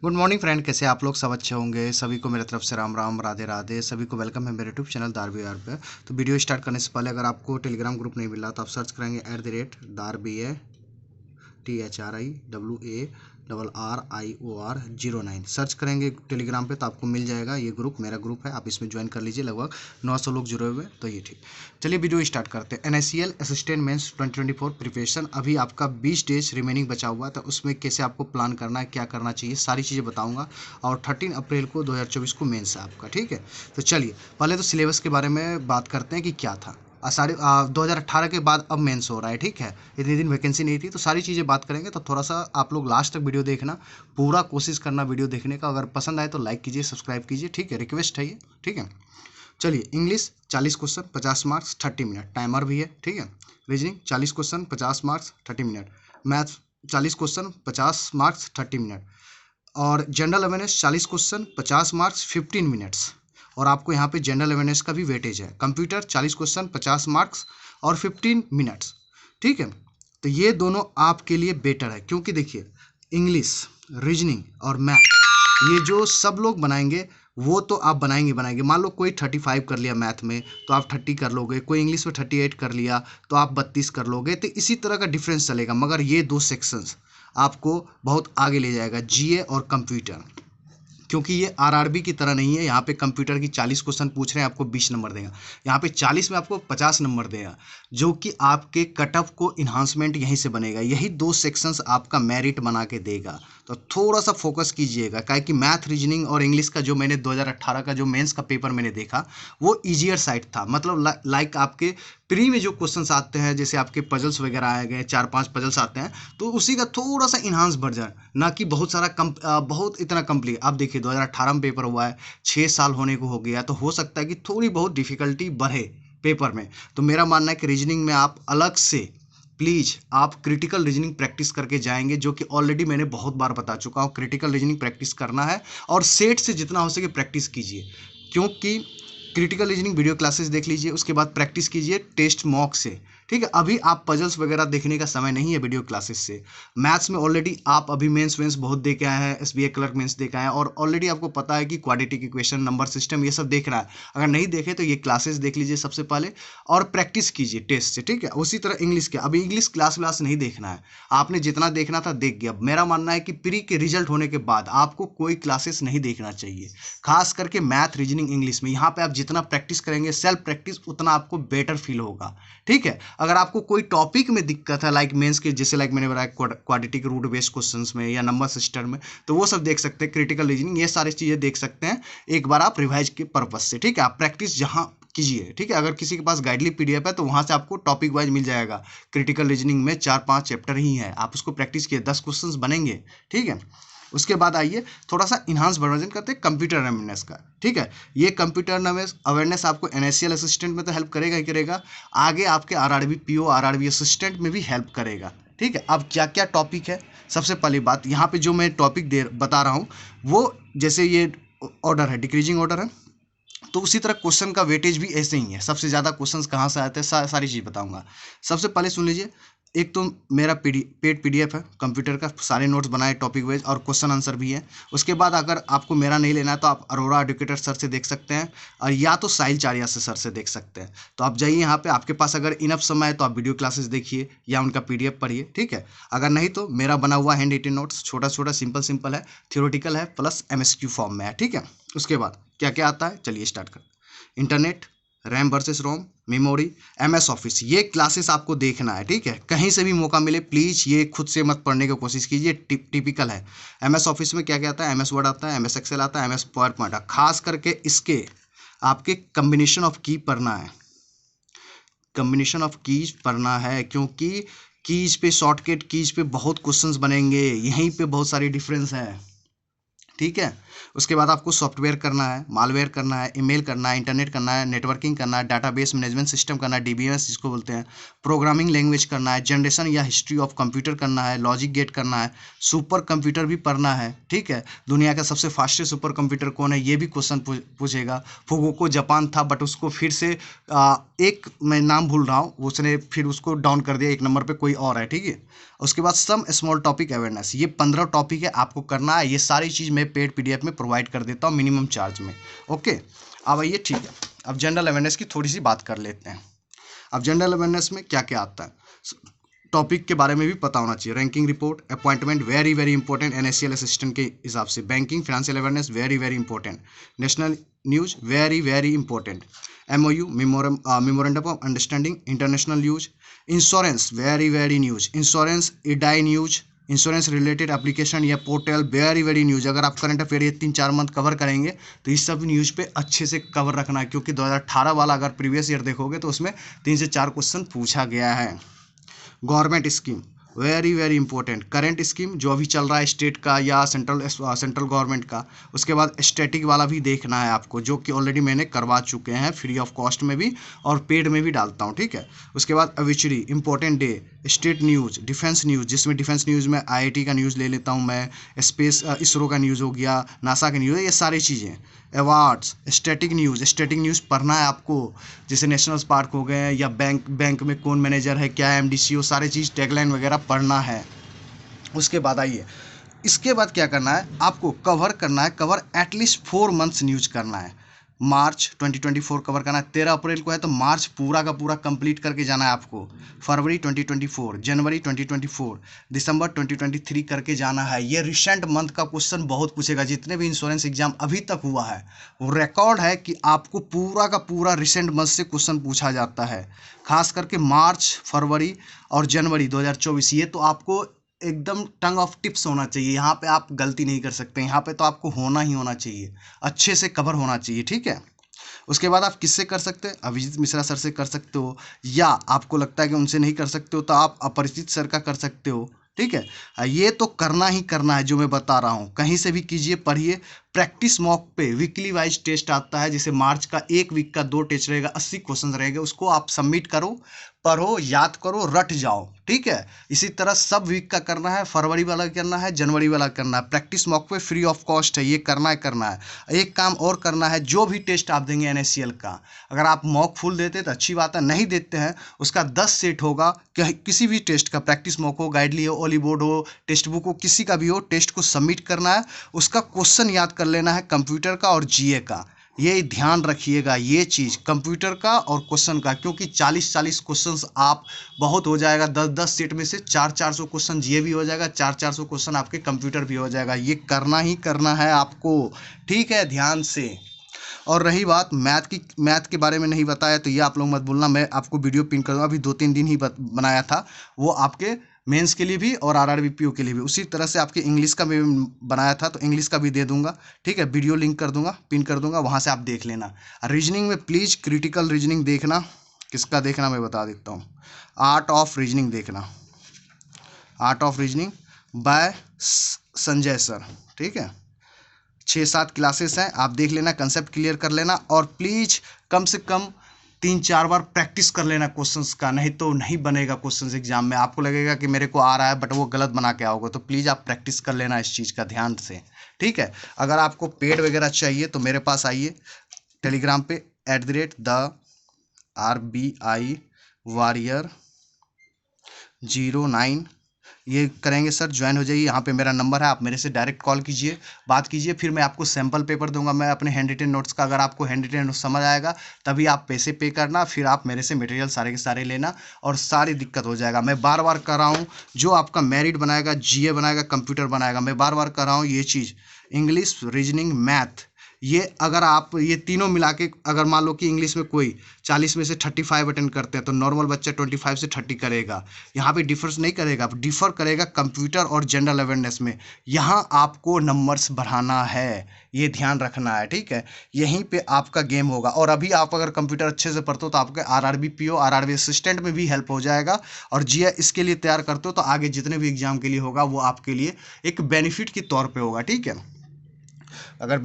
Good morning friend, कैसे आप लोग? सब अच्छे होंगे। सभी को मेरे तरफ से राम राम, राधे राधे। सभी को वेलकम है मेरे यूट्यूब चैनल दार बी आर पे। तो वीडियो स्टार्ट करने से पहले अगर आपको टेलीग्राम ग्रुप नहीं मिल रहा तो आप सर्च करेंगे @THRIWARRIOR09 सर्च करेंगे टेलीग्राम पे तो आपको मिल जाएगा। ये ग्रुप मेरा ग्रुप है, आप इसमें ज्वाइन कर लीजिए। लगभग 900 लोग जुड़े हुए हैं, तो ये ठीक। चलिए वीडियो स्टार्ट करते हैं। NACL असिस्टेंट मेंस 2024 प्रिपरेशन, अभी आपका 20 डेज रिमेनिंग बचा हुआ है, तो उसमें कैसे आपको प्लान करना है, क्या करना चाहिए, सारी चीज़ें बताऊंगा। और 13 अप्रैल को 2024 को मेंस है आपका, ठीक है। तो चलिए पहले तो सिलेबस के बारे में बात करते हैं कि क्या था। 2018 के बाद अब मेंस हो रहा है, ठीक है। इतनी दिन वैकेंसी नहीं थी, तो सारी चीज़ें बात करेंगे। तो थोड़ा सा आप लोग लास्ट तक वीडियो देखना, पूरा कोशिश करना वीडियो देखने का। अगर पसंद आए तो लाइक कीजिए, सब्सक्राइब कीजिए, ठीक है, रिक्वेस्ट है ये, ठीक है। चलिए, English 40 question 50 marks 30 minute, timer भी है, ठीक है। Reasoning 40 question 50 marks 30 minute. Maths 40 question 50 marks 30 minute. और general awareness 40 question 50 marks 15 minutes. और आपको यहाँ पे जनरल अवेयरनेस का भी वेटेज है। कंप्यूटर 40 क्वेश्चन 50 मार्क्स और 15 मिनट्स, ठीक है। तो ये दोनों आपके लिए बेटर है, क्योंकि देखिए इंग्लिश, रीजनिंग और मैथ ये जो सब लोग बनाएंगे वो तो आप बनाएंगे। मान लो कोई 35 कर लिया मैथ में तो आप 30 कर लोगे, कोई इंग्लिश में 38 कर लिया तो आप 32 कर लोगे। तो इसी तरह का डिफरेंस चलेगा। मगर ये दो सेक्शंस आपको बहुत आगे ले जाएगा, जीए और कंप्यूटर। क्योंकि ये आरआरबी की तरह नहीं है। यहाँ पे कंप्यूटर की 40 क्वेश्चन पूछ रहे हैं, आपको 20 नंबर देगा। यहाँ पे 40 में आपको 50 नंबर देगा, जो कि आपके कट ऑफ को इन्हांसमेंट यहीं से बनेगा। यही दो सेक्शंस आपका मेरिट बना के देगा। तो थोड़ा सा फोकस कीजिएगा, काहे कि मैथ, रीजनिंग और इंग्लिश का जो मैंने 2018 का जो मेंस का पेपर मैंने देखा वो ईजियर साइड था। मतलब लाइक आपके प्री में जो क्वेश्चंस आते हैं, जैसे आपके पजल्स वगैरह आए गए, 4-5 पजल्स आते हैं, तो उसी का थोड़ा सा इन्हांस वर्जन, ना कि बहुत सारा बहुत इतना कंप्लीट। आप देखिए 2018 में पेपर हुआ है, 6 साल होने को हो गया, तो हो सकता है कि थोड़ी बहुत डिफिकल्टी बढ़े पेपर में। तो मेरा मानना है कि रीजनिंग में आप अलग से प्लीज़ आप क्रिटिकल रीजनिंग प्रैक्टिस करके जाएंगे, जो कि ऑलरेडी मैंने बहुत बार बता चुका हूँ। क्रिटिकल रीजनिंग प्रैक्टिस करना है और सेट से जितना हो सके प्रैक्टिस कीजिए, क्योंकि क्रिटिकल रीजनिंग वीडियो क्लासेस देख लीजिए, उसके बाद प्रैक्टिस कीजिए टेस्ट मॉक से, ठीक है। अभी आप पजल्स वगैरह देखने का समय नहीं है वीडियो क्लासेस से। मैथ्स में ऑलरेडी आप अभी मेंस वेंस बहुत दे के आए हैं, एसबीआई क्लर्क मेंस दे के आए हैं, और ऑलरेडी आपको पता है कि क्वाड्रेटिक इक्वेशन, नंबर सिस्टम, ये सब देख रहा है। अगर नहीं देखे तो ये क्लासेस देख लीजिए सबसे पहले और प्रैक्टिस कीजिए टेस्ट से, ठीक है। उसी तरह इंग्लिश के, अभी इंग्लिश क्लास व्लास नहीं देखना है, आपने जितना देखना था देख गया। मेरा मानना है कि प्री के रिजल्ट होने के बाद आपको कोई क्लासेस नहीं देखना चाहिए, खास करके मैथ, रीजनिंग, इंग्लिश में। यहाँ पे आप जितना प्रैक्टिस करेंगे, सेल्फ प्रैक्टिस, उतना आपको बेटर फील होगा, ठीक है। अगर आपको कोई टॉपिक में दिक्कत है, लाइक मेंस के, जैसे लाइक मैंने बताया क्वाड्रेटिक रूट बेस्ड क्वेश्चंस में या नंबर सिस्टम में, तो वो सब देख सकते हैं। क्रिटिकल रीजनिंग, ये सारी चीज़ें देख सकते हैं एक बार आप रिवाइज के पर्पज से, ठीक है। आप प्रैक्टिस जहाँ कीजिए, ठीक है। अगर किसी के पास गाइडली पीडीएफ है तो वहां से आपको टॉपिक वाइज मिल जाएगा। क्रिटिकल रीजनिंग में 4-5 चैप्टर ही है, आप उसको प्रैक्टिस किए, 10 क्वेश्चंस बनेंगे, ठीक है। उसके बाद आइए थोड़ा सा इन्हांस वर्जन करते हैं कंप्यूटर अवेयरनेस का, ठीक है। ये कंप्यूटर अवेयरनेस आपको NACL असिस्टेंट में तो हेल्प करेगा ही करेगा, आगे आपके आरआरबी पीओ, आरआरबी असिस्टेंट में भी हेल्प करेगा, ठीक है। अब क्या क्या टॉपिक है, सबसे पहली बात यहाँ पे जो मैं टॉपिक बता रहा हूँ वो, जैसे ये ऑर्डर है, डिक्रीजिंग ऑर्डर है, तो उसी तरह क्वेश्चन का वेटेज भी ऐसे ही है। सबसे ज़्यादा क्वेश्चंस कहाँ से आते हैं, सारी चीज़ बताऊंगा। सबसे पहले सुन लीजिए, एक तो मेरा पेड पीडीएफ है कंप्यूटर का, सारे नोट्स बनाए टॉपिक वाइज और क्वेश्चन आंसर भी है। उसके बाद अगर आपको मेरा नहीं लेना है तो आप अरोरा एडुकेटर सर से देख सकते हैं, और या तो साहिल चारिया से सर से देख सकते हैं। तो आप जाइए यहाँ पे, आपके पास अगर इनफ समय है तो आप वीडियो क्लासेस देखिए या उनका पीडीएफ पढ़िए, ठीक है। अगर नहीं तो मेरा बना हुआ हैंड रिटन नोट्स, छोटा छोटा सिंपल है, थियोरेटिकल है, प्लस MSQ फॉर्म में है, ठीक है। उसके बाद क्या क्या आता है, चलिए स्टार्ट करते हैं। इंटरनेट, रैम वर्सेस रोम, मेमोरी, MS ऑफिस, ये क्लासेस आपको देखना है, ठीक है। कहीं से भी मौका मिले प्लीज़ ये खुद से मत पढ़ने की कोशिश कीजिए, टिपिकल है। MS ऑफिस में क्या क्या आता है, MS वर्ड आता है, MS एक्सेल आता है, MS पावर पॉइंट, खास करके इसके आपके कम्बिनेशन ऑफ की पढ़ना है, कम्बिनेशन ऑफ कीज पढ़ना है, क्योंकि कीज पे, शॉर्टकट कीज पे बहुत क्वेश्चंस बनेंगे, यहीं पे बहुत सारी डिफरेंस है, ठीक है। उसके बाद आपको सॉफ्टवेयर करना है, मालवेयर करना है, ईमेल करना है, इंटरनेट करना है, नेटवर्किंग करना है, डाटाबेस मैनेजमेंट सिस्टम करना है, डीबीएमएस जिसको बोलते हैं, प्रोग्रामिंग लैंग्वेज करना है, जनरेशन या हिस्ट्री ऑफ कंप्यूटर करना है, लॉजिक गेट करना है, सुपर कंप्यूटर भी पढ़ना है, ठीक है। दुनिया का सबसे फास्टेस्ट सुपर कंप्यूटर कौन है, ये भी क्वेश्चन पूछेगा। फुकुओका जापान था, बट उसको फिर से एक मैं नाम भूल रहा हूँ, उसने फिर उसको डाउन कर दिया, एक नंबर पे कोई और है, ठीक है। उसके बाद सम स्मॉल टॉपिक अवेयरनेस, ये 15 टॉपिक है, आपको करना है। ये सारी चीज़ मैं पेड पीडीएफ में प्रोवाइड कर देता हूँ मिनिमम चार्ज में। ओके, अब आइए, ठीक है, अब जनरल अवेयरनेस की थोड़ी सी बात कर लेते हैं। अब जनरल अवेयरनेस में क्या क्या आता है, टॉपिक के बारे में भी पता होना चाहिए। Ranking report, appointment very very important NSCL assistant के हिसाब से। Banking financial awareness very very important. National news very very important. MOU memorandum of understanding, international news. Insurance very very news, insurance Idai news, insurance related application या portal very very news. अगर आप current affair ये 3-4 month cover करेंगे तो इस सब news पे अच्छे से कवर रखना है, क्योंकि 2018 वाला अगर प्रीवियस ईयर देखोगे तो उसमें 3 से 4 क्वेश्चन पूछा गया है। Government scheme very very important, current scheme जो अभी चल रहा है स्टेट का या सेंट्रल गवर्नमेंट का। उसके बाद स्टैटिक वाला भी देखना है आपको, जो कि ऑलरेडी मैंने करवा चुके हैं फ्री ऑफ कॉस्ट में भी और पेड में भी डालता हूँ, ठीक है। उसके बाद obituary important day, state news, defence news, जिसमें डिफेंस न्यूज़ में IIT का न्यूज़ ले लेता हूँ मैं, स्पेस इसरो का न्यूज़ हो गया, नासा का न्यूज़, ये सारी चीज़ें। अवार्ड्स, स्टैटिक न्यूज़ पढ़ना है आपको, जैसे नेशनल पार्क हो गए या बैंक में कौन मैनेजर है, क्या है MDCO, सारी चीज़ टैगलाइन वगैरह पढ़ना है। उसके बाद आइए, इसके बाद क्या करना है, आपको कवर करना है, कवर एटलीस्ट 4 मंथ्स न्यूज करना है। मार्च 2024 कवर करना है, 13 अप्रैल को है तो मार्च पूरा का पूरा कंप्लीट करके जाना है आपको। फरवरी 2024, जनवरी 2024, दिसंबर 2023 करके जाना है। ये रिसेंट मंथ का क्वेश्चन बहुत पूछेगा, जितने भी इंश्योरेंस एग्जाम अभी तक हुआ है वो रिकॉर्ड है कि आपको पूरा का पूरा रिसेंट मंथ से क्वेश्चन पूछा जाता है। खास करके मार्च, फरवरी और जनवरी 2024, ये तो आपको एकदम टंग ऑफ टिप्स होना चाहिए। यहाँ पे आप गलती नहीं कर सकते, यहाँ पे तो आपको होना ही होना चाहिए, अच्छे से कवर होना चाहिए, ठीक है। उसके बाद आप किससे कर सकते हैं, अभिजीत मिश्रा सर से कर सकते हो, या आपको लगता है कि उनसे नहीं कर सकते हो तो आप अपरिचित सर का कर सकते हो, ठीक है। ये तो करना ही करना है जो मैं बता रहा हूँ, कहीं से भी कीजिए, पढ़िए। प्रैक्टिस मॉक पे वीकली वाइज टेस्ट आता है, जैसे मार्च का 1 वीक का 2 टेस्ट रहेगा, 80 क्वेश्चन रहेंगे, उसको आप सबमिट करो, पढ़ो, याद करो, रट जाओ, ठीक है। इसी तरह सब वीक का करना है, फरवरी वाला करना है, जनवरी वाला करना है। प्रैक्टिस मॉक पे फ्री ऑफ कॉस्ट है, ये करना है। एक काम और करना है, जो भी टेस्ट आप देंगे NSCL का, अगर आप मॉक फुल देते तो अच्छी बात है, नहीं देते हैं उसका 10 सेट होगा, किसी भी टेस्ट का, प्रैक्टिस मॉक हो, गाइडली हो, ओली बोर्ड हो, टेक्स्ट बुक हो, किसी का भी हो, टेस्ट को सबमिट करना है, उसका क्वेश्चन याद कर लेना है, कंप्यूटर का और GA का। ये ध्यान रखिएगा, ये चीज़ कंप्यूटर का और क्वेश्चन का, क्योंकि 40-40 क्वेश्चंस आप बहुत हो जाएगा, 10-10 सेट में से 400-400 क्वेश्चन GA भी हो जाएगा, 400-400 क्वेश्चन आपके कंप्यूटर भी हो जाएगा। ये करना ही करना है आपको, ठीक है, ध्यान से। और रही बात मैथ के बारे में नहीं बताया तो ये आप लोग मत बोलना, मैं आपको वीडियो पिन करूँगा, अभी 2-3 दिन ही बनाया था, वो आपके मेंस के लिए भी और RRBPO के लिए भी। उसी तरह से आपके इंग्लिश का भी बनाया था तो इंग्लिश का भी दे दूंगा, ठीक है। वीडियो लिंक कर दूंगा, पिन कर दूंगा, वहाँ से आप देख लेना। रीजनिंग में प्लीज़ क्रिटिकल रीजनिंग देखना, किसका देखना मैं बता देता हूँ, आर्ट ऑफ रीजनिंग देखना, art of reasoning bye Sanjay sir, ठीक है। 6-7 क्लासेस हैं, आप देख लेना, कंसेप्ट क्लियर कर लेना, और प्लीज़ कम से कम 3-4 बार प्रैक्टिस कर लेना क्वेश्चंस का, नहीं तो नहीं बनेगा क्वेश्चंस एग्जाम में। आपको लगेगा कि मेरे को आ रहा है बट वो गलत बना के आओगे, तो प्लीज़ आप प्रैक्टिस कर लेना इस चीज़ का ध्यान से, ठीक है। अगर आपको पेड वगैरह चाहिए तो मेरे पास आइए टेलीग्राम पे @RBI Warrior 09 ये करेंगे सर, ज्वाइन हो जाइए। यहाँ पे मेरा नंबर है, आप मेरे से डायरेक्ट कॉल कीजिए, बात कीजिए, फिर मैं आपको सैम्पल पेपर दूंगा मैं अपने हैंड रिटन नोट्स का। अगर आपको हैंड रिटन नोट्स समझ आएगा तभी आप पैसे पे करना, फिर आप मेरे से मटेरियल सारे के सारे लेना और सारी दिक्कत हो जाएगा। मैं बार बार कर रहा हूँ, जो आपका मेरिट बनाएगा, GA बनाएगा, कंप्यूटर बनाएगा, मैं बार बार कर रहा हूँ ये चीज़। इंग्लिश, रीजनिंग, मैथ, ये अगर आप ये तीनों मिला के, अगर मान लो कि इंग्लिश में कोई 40 में से 35 अटेंड करते हैं तो नॉर्मल बच्चा 25 से 30 करेगा। यहाँ पे डिफर्स नहीं करेगा, डिफर करेगा कंप्यूटर और जनरल अवेयरनेस में। यहाँ आपको नंबर्स बढ़ाना है, ये ध्यान रखना है, ठीक है। यहीं पे आपका गेम होगा। और अभी आप अगर कंप्यूटर अच्छे से पढ़ते हो तो आपके RRBPO, RRB असिस्टेंट में भी हेल्प हो जाएगा, और GA इसके लिए तैयार करते हो तो आगे जितने भी एग्जाम के लिए होगा वो आपके लिए एक बेनिफिट के तौर पर होगा, ठीक है। अगर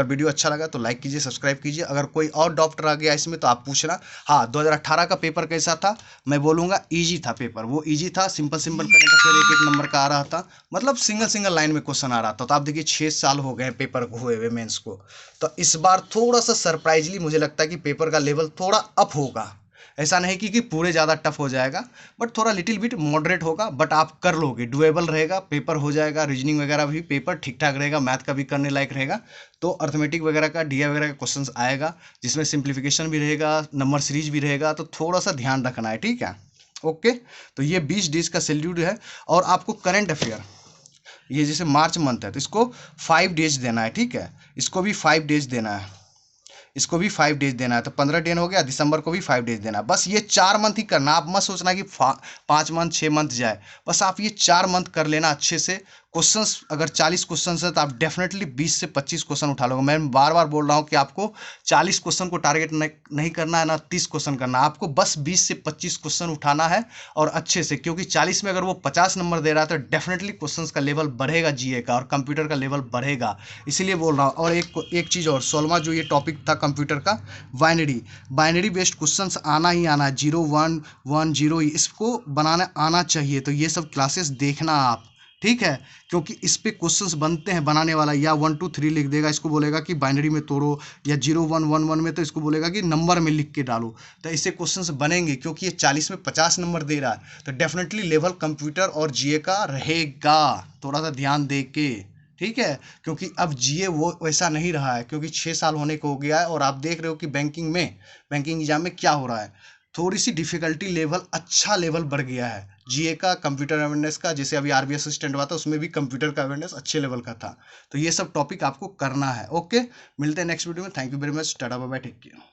वीडियो अच्छा लगा तो लाइक कीजिए, सब्सक्राइब कीजिए। अगर कोई और डाउट रह गया इसमें तो आप पूछना। हाँ, 2018 का पेपर कैसा था? मैं बोलूँगा ईजी था पेपर, वो ईजी था, सिंपल करंट अफेयर एक एक नंबर का आ रहा था, मतलब सिंगल लाइन में क्वेश्चन आ रहा था। तो आप देखिए 6 साल हो गए पेपर को हुए हुए मेंस को। तो इस बार थोड़ा सा सरप्राइजली मुझे लगता है कि पेपर का लेवल थोड़ा अप होगा। ऐसा नहीं कि पूरे ज़्यादा टफ हो जाएगा, बट थोड़ा लिटिल बिट मॉडरेट होगा, बट आप कर लोगे, डुएबल रहेगा, पेपर हो जाएगा। रीजनिंग वगैरह भी पेपर ठीक ठाक रहेगा, मैथ का भी करने लायक रहेगा। तो अर्थमेटिक वगैरह का, डीआई वगैरह का क्वेश्चंस आएगा, जिसमें सिंप्लीफिकेशन भी रहेगा, नंबर सीरीज भी रहेगा। तो थोड़ा सा ध्यान रखना है, ठीक है? ओके, तो ये 20 डेज का शेड्यूल है। और आपको करंट अफेयर, ये जैसे मार्च मंथ है तो इसको 5 डेज देना है, ठीक है? इसको भी 5 डेज देना है, इसको भी 5 डेज देना है। तो 15 दिन हो गया, दिसंबर को भी 5 डेज देना है। बस ये 4 मंथ ही करना, आप मत सोचना कि 5 मंथ 6 मंथ जाए। बस आप ये 4 मंथ कर लेना अच्छे से। क्वेश्चंस अगर 40 क्वेश्चंस है तो आप डेफिनेटली 20 से 25 क्वेश्चन उठा लोगे। मैं बार बार बोल रहा हूँ कि आपको 40 क्वेश्चन को टारगेट नहीं करना है, ना 30 क्वेश्चन करना है, आपको बस 20 से 25 क्वेश्चन उठाना है और अच्छे से। क्योंकि 40 में अगर वो 50 नंबर दे रहा है तो डेफिनेटली क्वेश्चंस का लेवल बढ़ेगा, जीए का और कंप्यूटर का लेवल बढ़ेगा, इसीलिए बोल रहा हूँ। और एक चीज़ और, 16वां जो ये टॉपिक था कंप्यूटर का, बाइनरी बेस्ड क्वेश्चंस आना ही आना है। 0 1 1 0 इसको बनाना आना चाहिए। तो ये सब क्लासेस देखना आप, ठीक है? क्योंकि इस पे क्वेश्चंस बनते हैं। बनाने वाला या 1 2 3 लिख देगा, इसको बोलेगा कि बाइनरी में तोड़ो, या 0 1 1 1 में तो इसको बोलेगा कि नंबर में लिख के डालो। तो इससे क्वेश्चंस बनेंगे। क्योंकि ये 40 में 50 नंबर दे रहा है तो डेफिनेटली लेवल कंप्यूटर और जीए का रहेगा। थोड़ा सा ध्यान दे के, ठीक है? क्योंकि अब जीए वो वैसा नहीं रहा है, क्योंकि 6 साल होने को हो गया है। और आप देख रहे हो कि बैंकिंग एग्जाम में क्या हो रहा है, थोड़ी सी डिफिकल्टी लेवल, अच्छा लेवल बढ़ गया है जीए का, कंप्यूटर अवेयरनेस का। जैसे अभी आरबीआई असिस्टेंट हुआ था उसमें भी कंप्यूटर का अवेयरनेस अच्छे लेवल का था। तो ये सब टॉपिक आपको करना है। ओके, मिलते हैं नेक्स्ट वीडियो में। Thank you very much, tata bye bye, take care.